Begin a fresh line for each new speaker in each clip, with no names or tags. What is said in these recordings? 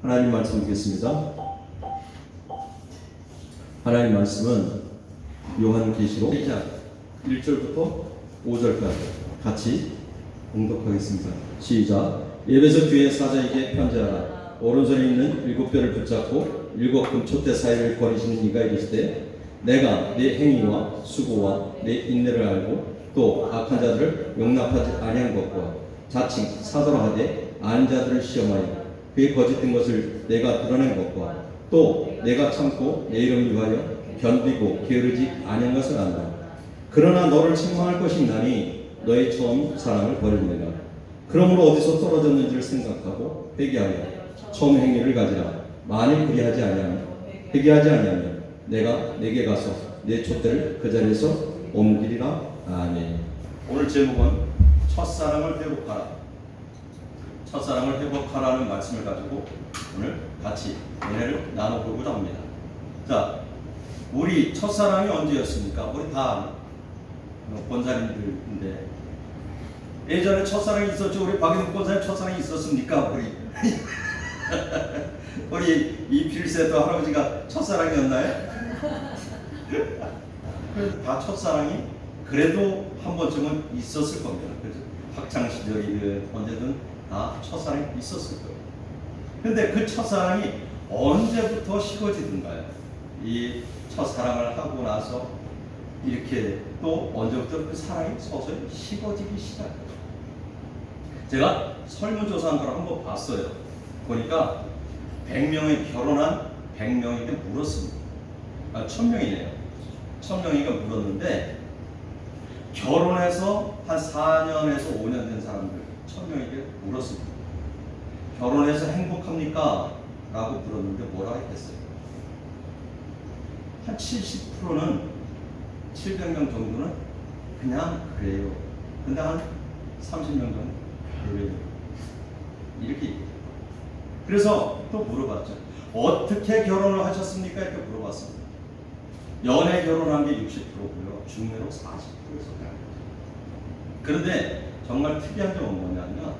하나님 말씀 보겠습니다. 하나님 말씀은 요한계시록 1장 1절부터 5절까지 같이 봉독하겠습니다. 시작. 에베소 교회 사자에게 편지하라. 오른손에 있는 7별을 붙잡고 7금 촛대 사이를 거리시는 이가 이르시되 내가 네 행위와 수고와 네 인내를 알고 또 악한 자들을 용납하지 아니한 것과 자칭 사도라 하되 아닌 자들을 시험하여 그의 거짓된 것을 내가 드러낸 것과 또 내가 참고 내 이름을 위하여 견디고 게으르지 아니한 것을 안다. 그러나 너를 책망할 것이 있나니 너의 처음 사랑을 버렸느니라. 그러므로 어디서 떨어졌는지를 생각하고 회개하여 처음 행위를 가지라. 만일 그리하지 아니하면 회개하지 아니하면 내가 내게 가서 내 촛대를 그 자리에서 옮기리라. 아멘. 오늘 제목은 첫사랑을 회복하라. 첫사랑을 회복하라는 말씀을 가지고 오늘 같이 은혜를 나눠보고자 합니다. 자, 우리 첫사랑이 언제였습니까? 우리 다 권사님들인데 예전에 첫사랑이 있었죠. 우리 박영국 권사님 첫사랑이 있었습니까? 우리 이필세도 할아버지가 첫사랑이었나요? 다 첫사랑이 그래도 한 번쯤은 있었을 겁니다. 그죠? 학창 시절이든 언제든 다 첫사랑이 있었을 거예요. 근데 그 첫사랑이 언제부터 식어지던가요? 이 첫사랑을 하고 나서 이렇게 또 언제부터 그 사랑이 서서히 식어지기 시작해요. 제가 설문조사한 걸 한번 봤어요. 보니까 100명이 결혼한 100명에게 물었습니다. 1000명이네요. 1000명이가 물었는데 결혼해서 한 4년에서 5년 된 사람들 1000명에게 물었습니다. 결혼해서 행복합니까? 라고 물었는데 뭐라고 했겠어요? 한 70%는 700명 정도는 그냥 그래요. 근데 한 30명 정도는 별로예요. 이렇게. 그래서 또 물어봤죠. 어떻게 결혼을 하셨습니까? 이렇게 물어봤습니다. 연애 결혼한 게 60%고요. 중매로 40%였어요. 그런데 정말 특이한 점은 뭐냐면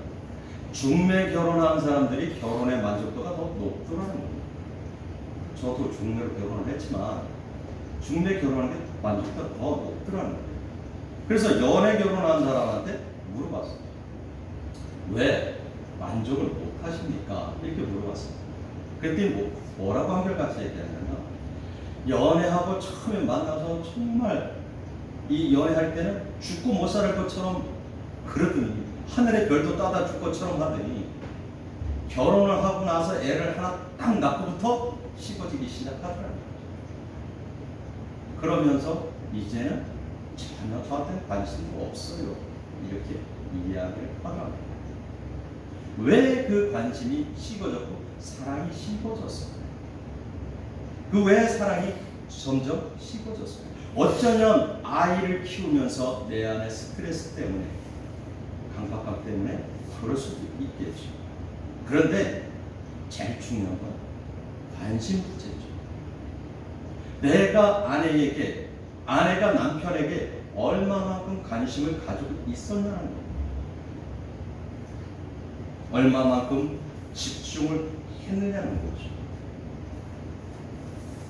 중매 결혼한 사람들이 결혼의 만족도가 더 높더라는 겁니다. 저도 중매로 결혼을 했지만 중매 결혼하는 게 만족도가 더 높더라는 거예요. 그래서 연애 결혼한 사람한테 물어봤어요. 왜 만족을 못 하십니까? 이렇게 물어봤습니다. 그랬더니 뭐라고 한결같이 얘기하냐면 연애하고 처음에 만나서 정말 이 연애할 때는 죽고 못 살 것처럼 그러더니 하늘의 별도 따다 줄 것처럼 하더니 결혼을 하고 나서 애를 하나 딱 낳고부터 식어지기 시작하더라고요. 그러면서 이제는 전혀 저한테는 관심이 없어요. 이렇게 이야기를 하더라고요. 왜 그 관심이 식어졌고 사랑이 식어졌어요? 그 왜 사랑이 점점 식어졌어요? 어쩌면 아이를 키우면서 내 안에 스트레스 때문에 강박감 때문에 그럴 수도 있겠죠. 그런데 제일 중요한 건 관심 부재죠. 내가 아내에게, 아내가 남편에게 얼마만큼 관심을 가지고 있었냐는 겁니다. 얼마만큼 집중을 했느냐는 거죠.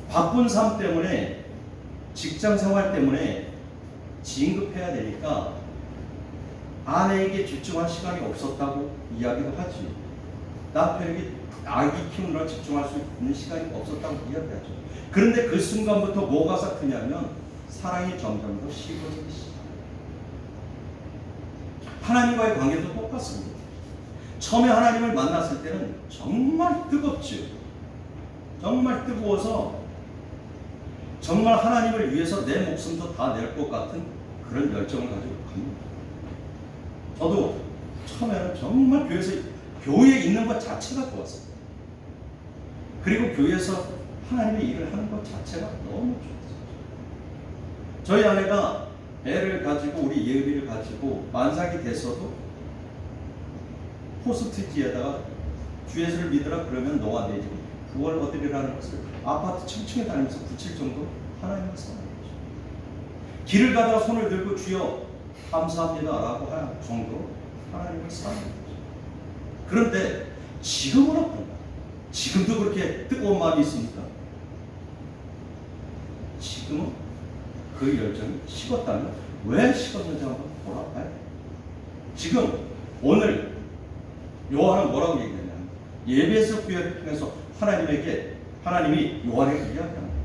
바쁜 삶 때문에 직장 생활 때문에 진급해야 되니까 아내에게 집중할 시간이 없었다고 이야기도 하지. 남편에게 아기 키우느라 집중할 수 있는 시간이 없었다고 이야기하죠. 그런데 그 순간부터 뭐가 싹트냐면 사랑이 점점 더 식어지기 시작합니다. 하나님과의 관계도 똑같습니다. 처음에 하나님을 만났을 때는 정말 뜨겁죠. 정말 뜨거워서 정말 하나님을 위해서 내 목숨도 다 낼 것 같은 그런 열정을 가지고 갑니다. 저도 처음에는 정말 교회에 있는 것 자체가 좋았어요. 그리고 교회에서 하나님의 일을 하는 것 자체가 너무 좋았어요. 저희 아내가 애를 가지고 우리 예은이를 가지고 만삭이 돼서도 포스트지에다가 주 예수를 믿으라 그러면 너와 내 집은 구원 얻으리라는 것을 아파트 층층에 다니면서 붙일 정도 하나님을 사랑하는 거죠. 길을 가다가 손을 들고 주여 감사합니다 라고 할 정도로 하나님을 사랑하는 거죠. 그런데 지금은 어떤가? 지금도 그렇게 뜨거운 마음이 있습니까? 지금은 그 열정이 식었다면 왜 식었는지 한번 돌아봐요. 지금 오늘 요한은 뭐라고 얘기했냐면 예배에서 구약을 통해서 하나님이 요한에게 이야기합니다.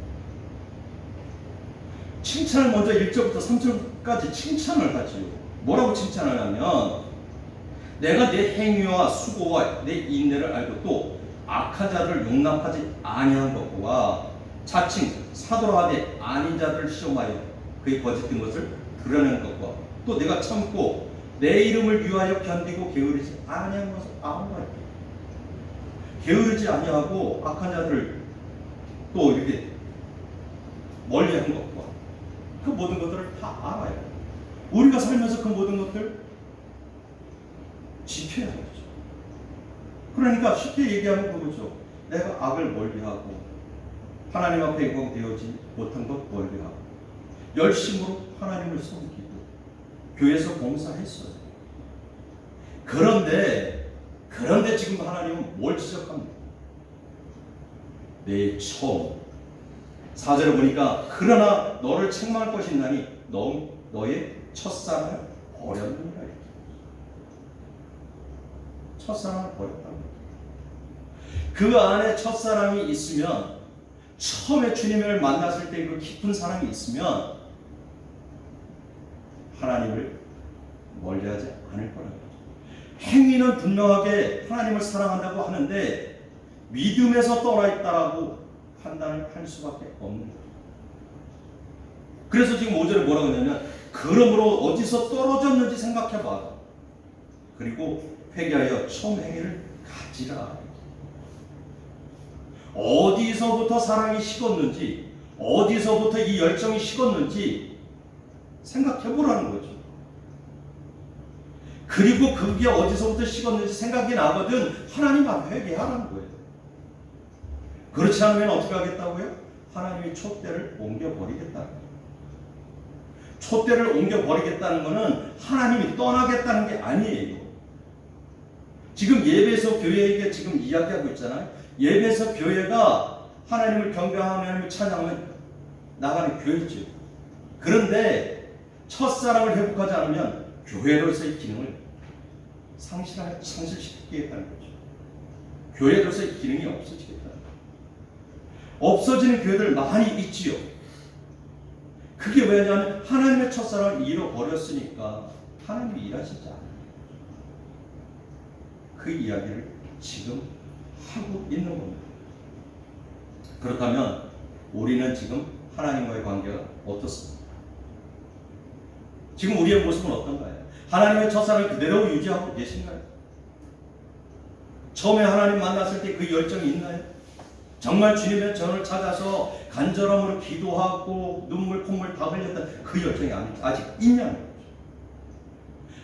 칭찬을 먼저 1절부터 3절까지 칭찬을 하지요. 뭐라고 칭찬을 하냐면 내가 내 행위와 수고와 내 인내를 알고 또 악한 자를 용납하지 아니한 것과 자칭 사도라 하되 아닌 자들을 시험하여 그의 거짓된 것을 드러내는 것과 또 내가 참고 내 이름을 위하여 견디고 게으르지 아니한 것을 아무나 게으르지 아니하고 악한 자들을 또 이렇게 멀리하는 것과 그 모든 것들을 다 알아요. 우리가 살면서 그 모든 것들 지켜야 하죠. 그러니까 쉽게 얘기하면 그거죠. 내가 악을 멀리하고 하나님 앞에 영광되어지 못한 것 멀리하고 열심으로 하나님을 섬기고 교회에서 봉사했어요. 그런데 지금 하나님은 뭘 지적합니까? 내 처음 4절에 보니까 그러나 너를 책망할 것이 있나니 너의 첫사랑을 버렸느니라. 첫사랑을 버렸다는 거예요. 그 안에 첫사랑이 있으면 처음에 주님을 만났을 때 그 깊은 사랑이 있으면 하나님을 멀리하지 않을 거라는 거죠. 행위는 분명하게 하나님을 사랑한다고 하는데 믿음에서 떠나 있다라고 판단을 할 수밖에 없는 거예요. 그래서 지금 5절에 뭐라고 하냐면 그러므로 어디서 떨어졌는지 생각해봐. 그리고 회개하여 처음 행위를 가지라. 어디서부터 사랑이 식었는지 어디서부터 이 열정이 식었는지 생각해보라는 거죠. 그리고 그게 어디서부터 식었는지 생각이 나거든 하나님 앞에 회개하라는 거예요. 그렇지 않으면 어떻게 하겠다고요? 하나님이 촛대를 옮겨버리겠다는 거예요. 촛대를 옮겨버리겠다는 것은 하나님이 떠나겠다는 게 아니에요. 지금 예배에서 교회에게 지금 이야기하고 있잖아요. 예배에서 교회가 하나님을 경배하며 하나님을 찬양하며 나가는 교회죠. 그런데 첫사랑을 회복하지 않으면 교회로서의 기능을 상실시키겠다는 거죠. 교회로서의 기능이 없어지겠다는 거죠. 없어지는 교회들 많이 있지요. 그게 왜냐하면 하나님의 첫사랑을 잃어버렸으니까 하나님이 일하시지 않아요. 그 이야기를 지금 하고 있는 겁니다. 그렇다면 우리는 지금 하나님과의 관계가 어떻습니까? 지금 우리의 모습은 어떤가요? 하나님의 첫사랑을 그대로 유지하고 계신가요? 처음에 하나님 만났을 때 그 열정이 있나요? 정말 주님의 전을 찾아서 간절함으로 기도하고 눈물 콧물 다 흘렸던 그 열정이 아직 있냐는 거죠.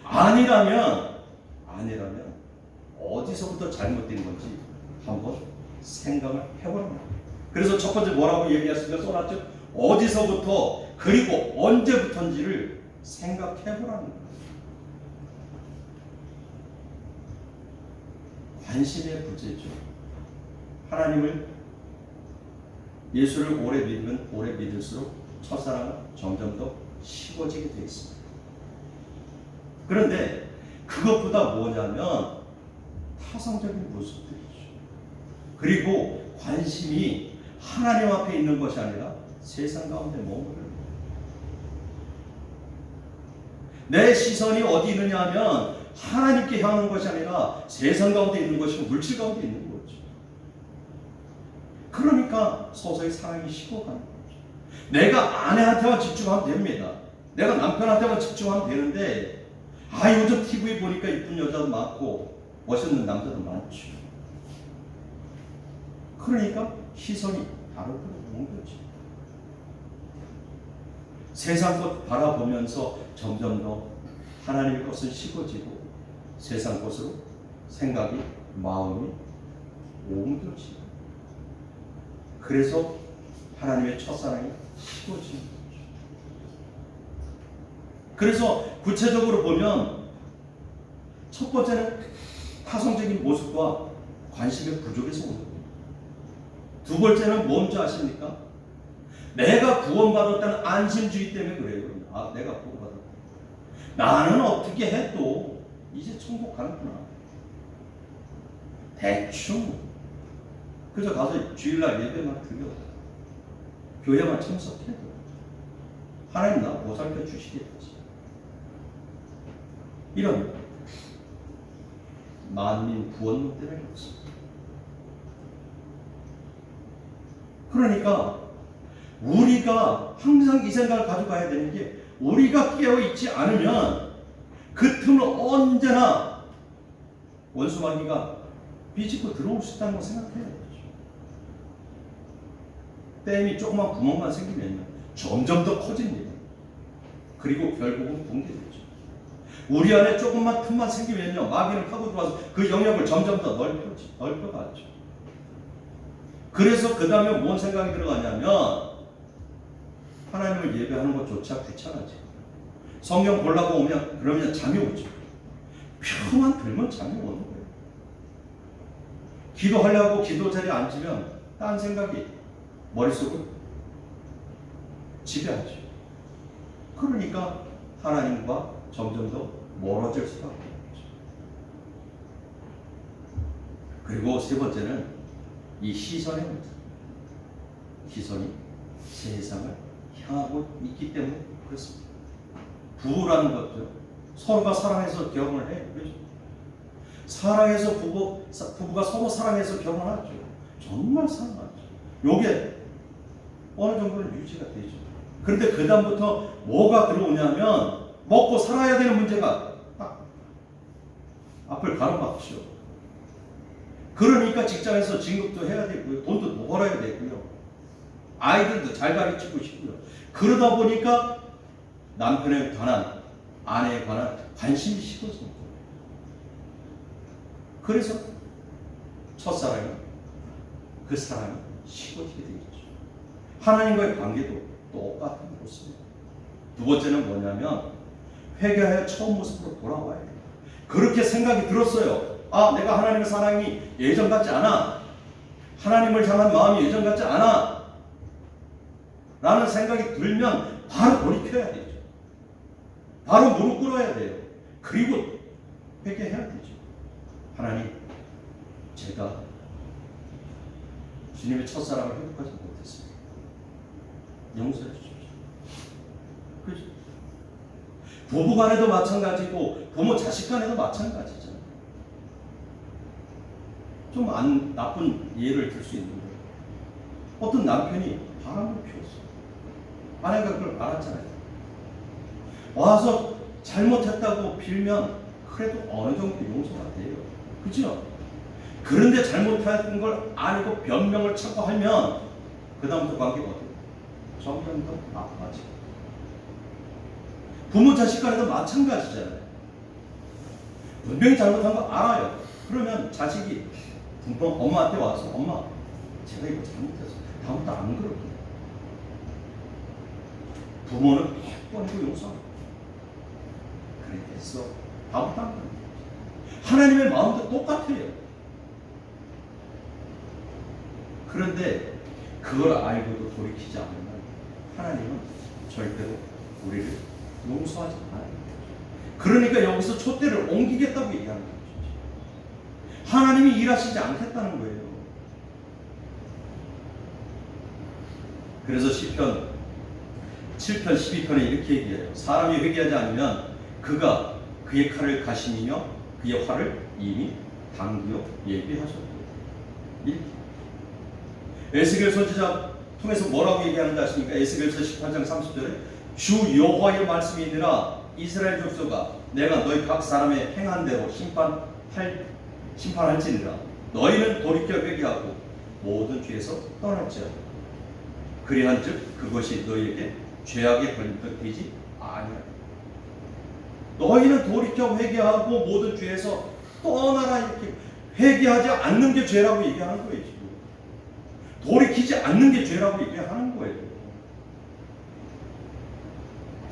아니라면 어디서부터 잘못된 건지 한번 생각을 해보랍니다. 그래서 첫 번째 뭐라고 얘기했습니까? 써놨죠? 어디서부터 그리고 언제부터인지를 생각해보라는 거예요. 관심의 부재죠. 하나님을 예수를 오래 믿으면 오래 믿을수록 첫사랑은 점점 더 식어지게 되어 있습니다. 그런데 그것보다 뭐냐면 타성적인 모습들이죠. 그리고 관심이 하나님 앞에 있는 것이 아니라 세상 가운데 머무르는 내 시선이 어디 있느냐 하면 하나님께 향하는 것이 아니라 세상 가운데 있는 것이고 물질 가운데 있는 거죠. 그러니까 서서히 사랑이 식어가는 거죠. 내가 아내한테만 집중하면 됩니다. 내가 남편한테만 집중하면 되는데 요즘 TV 보니까 이쁜 여자도 많고 멋있는 남자도 많죠. 그러니까 시선이 다른 데로 옮겨져. 세상 것 바라보면서 점점 더 하나님의 것은 식어지고 세상 것으로 생각이 마음이 옮겨지고 그래서 하나님의 첫사랑이 식어지는 거죠. 그래서 구체적으로 보면 첫 번째는 타성적인 모습과 관심의 부족에서 오는 겁니다. 두 번째는 뭔지 아십니까? 내가 구원받았다는 안심주의 때문에 그래요. 아, 내가 구원받았다. 나는 어떻게 해도 이제 천국 가는구나. 대충 그저 가서 주일날 예배만 드려, 교회만 참석해도 하나님 나 보살펴 주시겠지. 이런 만민 구원론 때문에 그렇습니다. 그러니까 우리가 항상 이 생각을 가져가야 되는 게, 우리가 깨어있지 않으면 그 틈을 언제나 원수마귀가 비집고 들어올 수 있다는 걸 생각해야 되죠. 댐이 조그만 구멍만 생기면 점점 더 커집니다. 그리고 결국은 붕괴되죠. 우리 안에 조금만 틈만 생기면요, 마귀는 파고 들어와서 그 영역을 점점 더 넓혀가죠. 그래서 그 다음에 뭔 생각이 들어가냐면, 하나님을 예배하는 것조차 귀찮아지. 성경 보려고 오면 그러면 잠이 오죠. 표만 들면 잠이 오는 거예요. 기도하려고 기도 자리에 앉으면 딴 생각이 머릿속을 지배하죠. 그러니까 하나님과 점점 더 멀어질 수밖에 없죠. 그리고 세 번째는 이 시선의 문제. 시선이 세상을 향하고 있기 때문에 그렇습니다. 부부라는 것도 서로가 사랑해서 결혼을 해요. 그렇죠? 사랑해서 부부가 서로 사랑해서 결혼하죠. 정말 사랑하죠. 요게 어느 정도는 유지가 되죠. 그런데 그 다음부터 뭐가 들어오냐면, 먹고 살아야 되는 문제가 딱 앞을 가로막죠. 그러니까 직장에서 진급도 해야 되고요, 돈도 더 벌어야 되고요, 아이들도 잘 가르치고 싶고요. 그러다 보니까 남편에 관한, 아내에 관한 관심이 식어지는 거예요. 그래서 첫사랑이, 그 사랑이 식어지게 되겠죠. 하나님과의 관계도 똑같은 것입니다. 두 번째는 뭐냐면, 회개하여 처음 모습으로 돌아와야 돼요. 그렇게 생각이 들었어요. 아, 내가 하나님의 사랑이 예전 같지 않아, 하나님을 향한 마음이 예전 같지 않아 라는 생각이 들면 바로 돌이켜야 되죠. 바로 무릎 꿇어야 돼요. 그리고 회개해야 되죠. 하나님, 제가 주님의 첫사랑을 회복하지 못했습니다. 용서해 주십시오. 그렇죠? 부부 간에도 마찬가지고 부모 자식 간에도 마찬가지잖아요. 좀 나쁜 예를 들 수 있는데, 어떤 남편이 바람을 피웠어요. 아내가 그걸 알았잖아요. 와서 잘못했다고 빌면 그래도 어느 정도 용서가 돼요. 그죠? 그런데 잘못했던 걸 알고 변명을 찾고 하면 그 다음부터 관계가 어때요? 점점 더 나빠지고. 부모 자식 간에도 마찬가지잖아요. 분명히 잘못한 거 알아요. 그러면 자식이 엄마한테 와서, 엄마, 제가 이거 잘못했어, 다음부터 안 그럴게요. 부모는 100번이고 용서하고, 그래 됐어, 다음부터 안 그럴게요. 하나님의 마음도 똑같아요. 그런데 그걸 알고도 돌이키지 않으면 하나님은 절대로 우리를 용서하지 않아요. 그러니까 여기서 촛대를 옮기겠다고 얘기하는 거죠. 하나님이 일하시지 않겠다는 거예요. 그래서 시편 7편 12편에 이렇게 얘기해요. 사람이 회개하지 않으면 그가 그의 칼을 가시미며 그의 활을 이미 당기어 예비하셨고. 이렇게 에스겔 선지자 통해서 뭐라고 얘기하는지 아십니까? 에스겔서 18장 30절에 주 여호와의 말씀이 있느라 이스라엘 족속아, 내가 너희 각 사람의 행한 대로 심판할지니라. 너희는 돌이켜 회개하고 모든 죄에서 떠날지어다. 그리한즉 그것이 너희에게 죄악의 걸림돌 되지 아니하리라. 너희는 돌이켜 회개하고 모든 죄에서 떠나라. 이렇게 회개하지 않는 게 죄라고 얘기하는 거예요. 지금 돌이키지 않는 게 죄라고 얘기하는 거예요.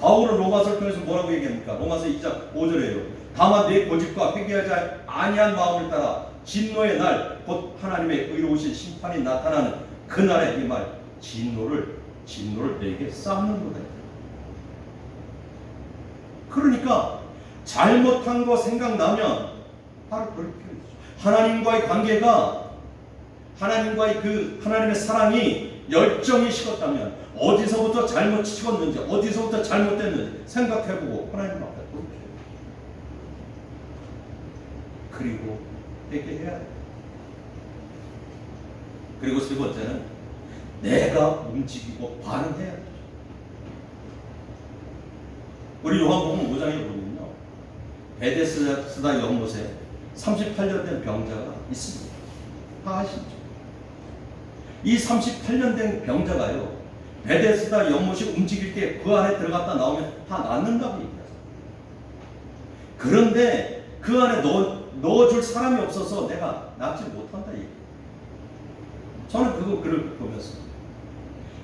바울은 로마서를 통해서 뭐라고 얘기합니까? 로마서 2장 5절에요. 다만 내 고집과 회개하지 아니한 마음을 따라 진노의 날 곧 하나님의 의로우신 심판이 나타나는 그날의 이 말 진노를 내게 쌓는구나. 그러니까 잘못한 거 생각나면 바로 그렇게 하나님과의 관계가 하나님의 사랑이 열정이 식었다면 어디서부터 잘못 식었는지 어디서부터 잘못됐는지 생각해보고 하나님 앞에 돌이켜요. 그리고 회개해야 돼요. 그리고 세 번째는 내가 움직이고 반응해야 돼요. 우리 요한복음 5장에 보면요, 베데스다 연못에 38년 된 병자가 있습니다. 다 아시죠? 이 38년 된 병자가요, 베데스다 연못이 움직일 때 그 안에 들어갔다 나오면 다 낫는다고 얘기하죠. 그런데 그 안에 넣어줄 사람이 없어서 내가 낫지 못한다 얘기해요. 저는 글을 보면서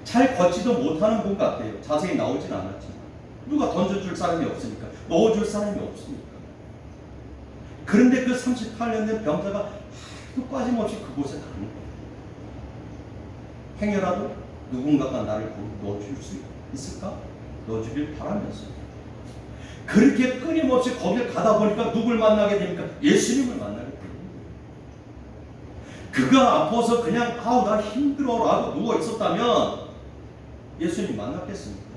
잘 걷지도 못하는 분 같아요. 자세히 나오진 않았지만 누가 던져줄 사람이 없으니까, 넣어줄 사람이 없으니까. 그런데 그 38년 된 병자가 하나도 빠짐없이 그곳에 가는 거예요. 행여라도 누군가가 나를 넣어줄 수 있을까? 넣어주길 바라면서. 그렇게 끊임없이 거길 가다 보니까 누굴 만나게 됩니까? 예수님을 만나게 됩니다. 그가 아파서 그냥 나 힘들어 라고 누워 있었다면 예수님 만났겠습니까?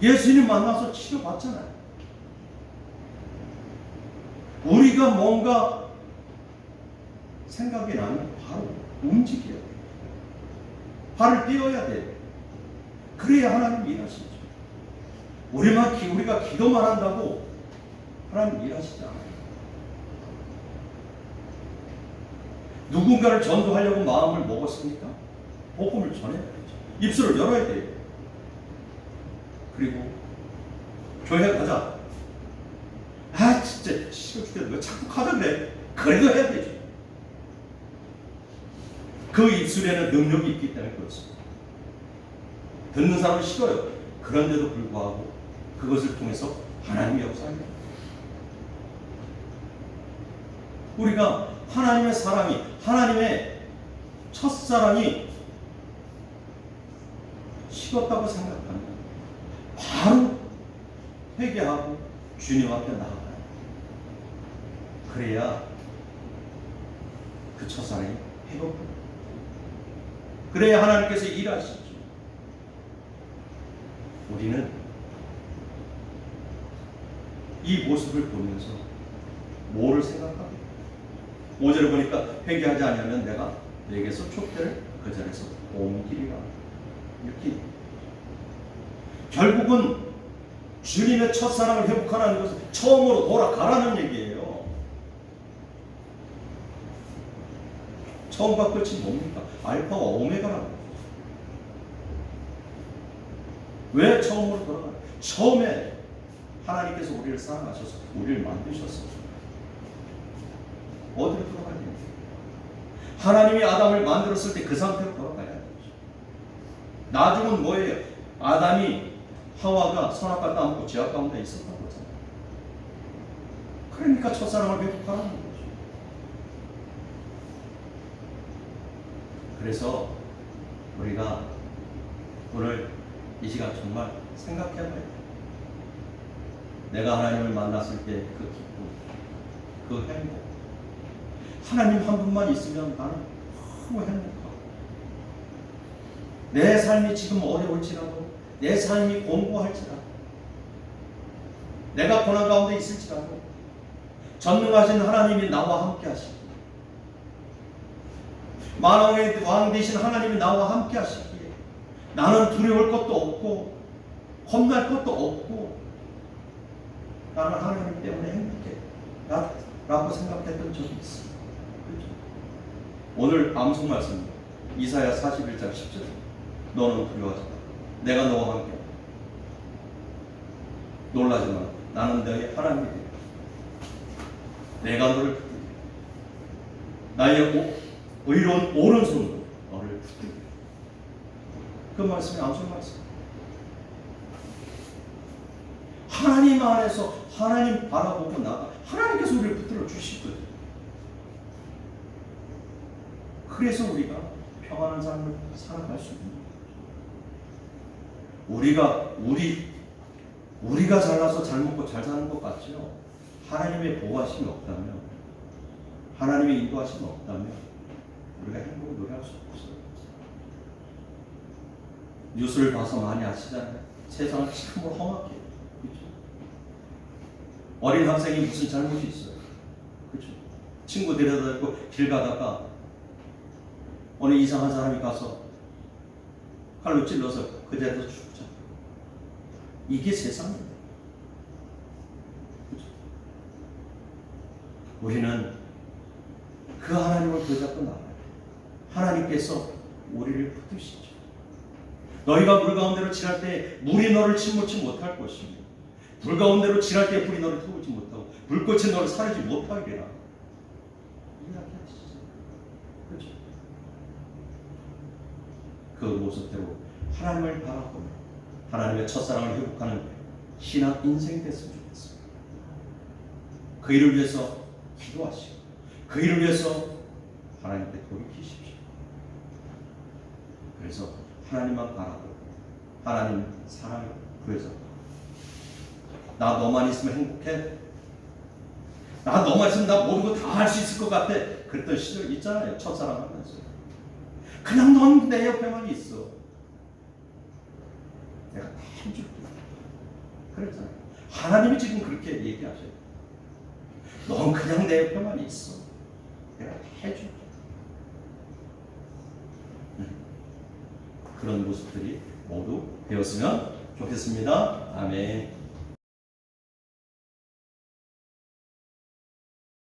예수님 만나서 치료받잖아요. 우리가 뭔가 생각이 나면 바로 움직여야 돼요. 발을 떼어야 돼요. 그래야 하나님 일하시죠. 우리가 기도만 한다고 하나님 일하시지 않아요. 누군가를 전도하려고 마음을 먹었습니까? 복음을 전해야 되죠. 입술을 열어야 돼요. 그리고 교회 가자. 진짜 싫어 죽겠네. 왜 자꾸 가자 그래? 그래도 해야 되죠. 그 입술에는 능력이 있기 때문에 그렇습니다. 듣는 사람은 싫어요. 그런데도 불구하고 그것을 통해서 하나님의 역사입니다. 우리가 하나님의 사랑이, 하나님의 첫사랑이 식었다고 생각하면 바로 회개하고 주님 앞에 나아가요. 그래야 그 첫사랑이 회복됩니다. 그래야 하나님께서 일하시죠. 우리는 이 모습을 보면서 뭐를 생각합니까? 5절에 보니까 회개하지 않으면 내가 내게서 촛대를 그 자리에서 옮기리라. 이렇게 결국은 주님의 첫사랑을 회복하라는 것은 처음으로 돌아가라는 얘기예요. 처음과 끝이 뭡니까? 알파와 오메가라는 거죠. 왜 처음으로 돌아가요? 처음에 하나님께서 우리를 사랑하셔서 우리를 만드셨어요. 어디로 돌아가야 됩니까? 하나님이 아담을 만들었을 때 그 상태로 돌아가야 되죠. 나중은 뭐예요? 아담이 하와가 선악과 따먹고 죄악 가운데 있었다고 하잖아요. 그러니까 첫사랑을 회복하라는 거죠. 그래서 우리가 오늘 이 시간 정말 생각해봐야 돼요. 내가 하나님을 만났을 때 그 기쁨, 그 행복. 하나님 한 분만 있으면 나는 너무 행복하고, 내 삶이 지금 어려울지라도, 내 삶이 공고할지라도, 내가 고난 가운데 있을지라도 전능하신 하나님이 나와 함께 하시고, 만왕의 왕 되신 하나님이 나와 함께 하시기에 나는 두려울 것도 없고 겁날 것도 없고 나는 하나님 때문에 행복해 라고 생각했던 적이 있습니다. 그렇죠? 오늘 암송 말씀입니다. 이사야 41장 10절. 너는 두려워하지 마. 내가 너와 함께 한다. 놀라지 마. 나는 너의 하나님이 되리라. 내가 너를 붙들리라. 나의 의로운 오른손으로 너를 붙들리라. 그 말씀이 암송 말씀. 하나님 안에서 하나님 바라보고 나가 하나님께서 우리를 붙들어 주시거든요. 그래서 우리가 평안한 삶을 살아갈 수 있는 우리가 잘나서 잘 먹고 잘 사는 것 같지요. 하나님의 보호하심이 없다면, 하나님의 인도하심이 없다면 우리가 행복을 노래할 수 없어요. 뉴스를 봐서 많이 아시잖아요. 세상은 참으로 험악해요. 그렇죠? 어린 학생이 무슨 잘못이 있어요. 그렇죠? 친구 데려다 주고 길 가다가 어느 이상한 사람이 가서 칼로 찔러서 그 자리에서 죽자. 이게 세상입니다. 그렇죠? 우리는 그 하나님을 붙잡고 나가요. 하나님께서 우리를 붙드시죠. 너희가 물 가운데로 지날 때 물이 너를 침몰치 못할 것이며 불 가운데로 지날 때 불이 너를 태우지 못하고 불꽃이 너를 사르지 못하리라. 이렇게 하시죠. 그렇죠? 그 모습대로 하나님을 바라보며 하나님의 첫사랑을 회복하는 신앙 인생이 됐으면 좋겠습니다. 그 일을 위해서 기도하시고 그 일을 위해서 하나님께 돌이키십시오. 그래서 하나님만 바라보고 하나님 사랑을 구해서 나 너만 있으면 행복해. 나 너만 있으면 나 모든 거 다 할 수 있을 것 같아. 그랬던 시절 있잖아요. 첫사랑 하면서. 그냥 넌 내 옆에만 있어. 내가 다 해줄게. 그랬잖아요. 하나님이 지금 그렇게 얘기하셔요. 넌 그냥 내 옆에만 있어. 내가 다 해줄게. 그런 모습들이 모두 되었으면 좋겠습니다. 아멘.